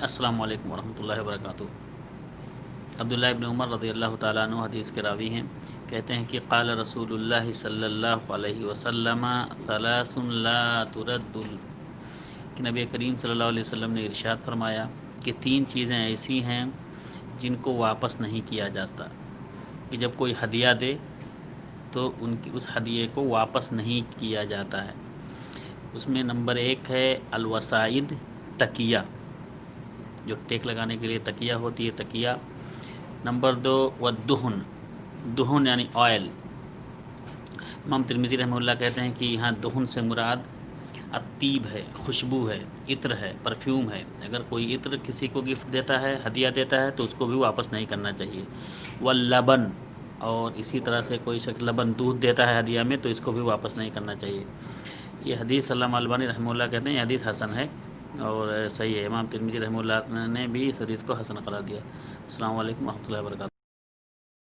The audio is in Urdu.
السلام علیکم ورحمۃ اللہ وبرکاتہ۔ عبداللہ ابن عمر رضی اللہ تعالیٰ عنہ حدیث کے راوی ہیں، کہتے ہیں کہ قال رسول اللہ صلی اللہ علیہ وسلم ثلاث لا ترد، کہ نبی کریم صلی اللہ علیہ وسلم نے ارشاد فرمایا کہ تین چیزیں ایسی ہیں جن کو واپس نہیں کیا جاتا، کہ جب کوئی ہدیہ دے تو اس ہدیے کو واپس نہیں کیا جاتا ہے۔ اس میں نمبر ایک ہے الوسائد، تکیہ، جو ٹیک لگانے کے لیے تکیہ ہوتی ہے، تکیہ۔ نمبر دو والدہن، دہن یعنی آئل۔ امام ترمذی رحمہ اللہ کہتے ہیں کہ یہاں دہن سے مراد الطیب ہے، خوشبو ہے، عطر ہے، پرفیوم ہے۔ اگر کوئی عطر کسی کو گفٹ دیتا ہے، ہدیہ دیتا ہے، تو اس کو بھی واپس نہیں کرنا چاہیے۔ واللبن، اور اسی طرح سے کوئی شخص لبن، دودھ دیتا ہے ہدیہ میں، تو اس کو بھی واپس نہیں کرنا چاہیے۔ یہ حدیث علامہ البانی رحمہ اللہ کہتے ہیں یہ حدیث حسن ہے اور صحیح ہے۔ امام ترمذی رحمہ اللہ نے بھی اس حدیث کو حسن قرار دیا۔ السلام علیکم ورحمۃ اللہ وبرکاتہ۔